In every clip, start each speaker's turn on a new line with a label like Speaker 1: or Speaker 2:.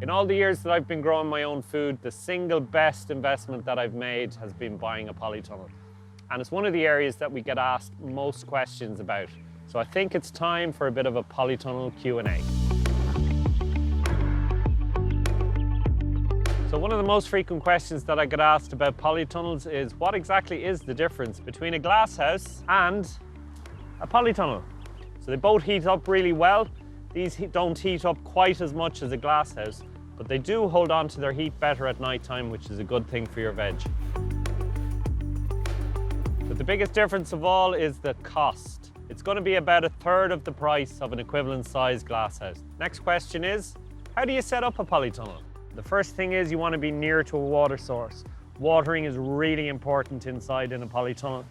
Speaker 1: In all the years that I've been growing my own food, the single best investment that I've made has been buying a polytunnel. And it's one of the areas that we get asked most questions about. So I think it's time for a bit of a polytunnel Q&A. So one of the most frequent questions that I get asked about polytunnels is what exactly is the difference between a glass house and a polytunnel? So they both heat up really well. These don't heat up quite as much as a glass house, but they do hold on to their heat better at night time, which is a good thing for your veg. But the biggest difference of all is the cost. It's going to be about 1/3 of the price of an equivalent size glass house. Next question is, how do you set up a polytunnel? The first thing is you want to be near to a water source. Watering is really important inside in a polytunnel.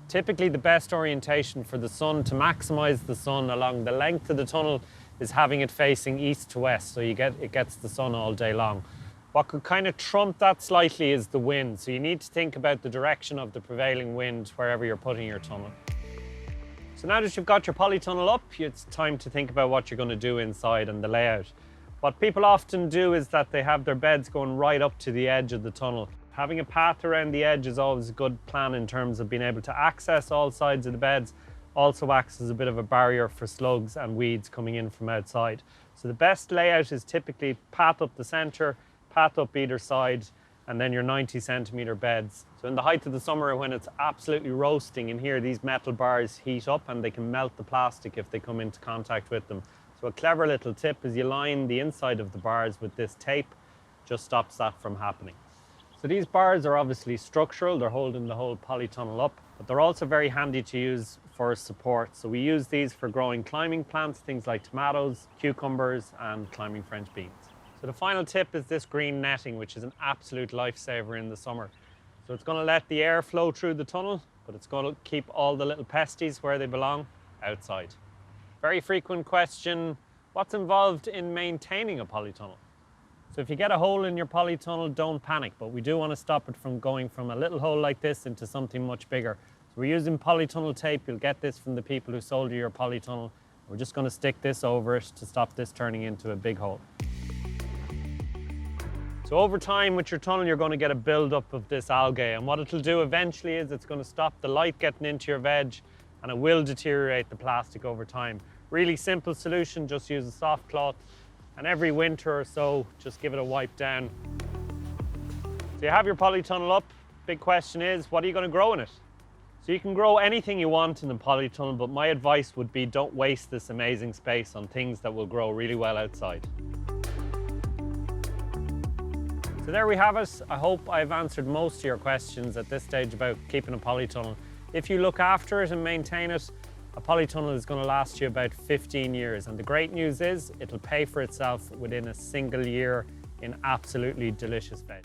Speaker 1: Typically the best orientation for the sun to maximize the sun along the length of the tunnel is having it facing east to west, so it gets the sun all day long. What could kind of trump that slightly is the wind, so you need to think about the direction of the prevailing wind wherever you're putting your tunnel. So now that you've got your polytunnel up, it's time to think about what you're going to do inside and the layout. What people often do is that they have their beds going right up to the edge of the tunnel. Having a path around the edge is always a good plan in terms of being able to access all sides of the beds. Also acts as a bit of a barrier for slugs and weeds coming in from outside. So the best layout is typically path up the center, path up either side, and then your 90-centimeter beds. So in the height of the summer when it's absolutely roasting in here, these metal bars heat up and they can melt the plastic if they come into contact with them. So a clever little tip is you line the inside of the bars with this tape, just stops that from happening. So these bars are obviously structural, they're holding the whole polytunnel up, but they're also very handy to use for support. So we use these for growing climbing plants, things like tomatoes, cucumbers, and climbing French beans. So the final tip is this green netting, which is an absolute lifesaver in the summer. So it's going to let the air flow through the tunnel, but it's going to keep all the little pesties where they belong, outside. Very frequent question, what's involved in maintaining a polytunnel? So if you get a hole in your polytunnel, don't panic, but we do want to stop it from going from a little hole like this into something much bigger. So we're using polytunnel tape. You'll get this from the people who sold you your polytunnel. We're just going to stick this over it to stop this turning into a big hole. So over time with your tunnel, you're going to get a build-up of this algae, and what it'll do eventually is it's going to stop the light getting into your veg, and it will deteriorate the plastic over time. Really simple solution, just use a soft cloth, and every winter or so, just give it a wipe down. So you have your polytunnel up. Big question is, what are you going to grow in it? So you can grow anything you want in a polytunnel, but my advice would be don't waste this amazing space on things that will grow really well outside. So there we have it. I hope I've answered most of your questions at this stage about keeping a polytunnel. If you look after it and maintain it, a polytunnel is going to last you about 15 years. And the great news is it'll pay for itself within a single year in absolutely delicious veg.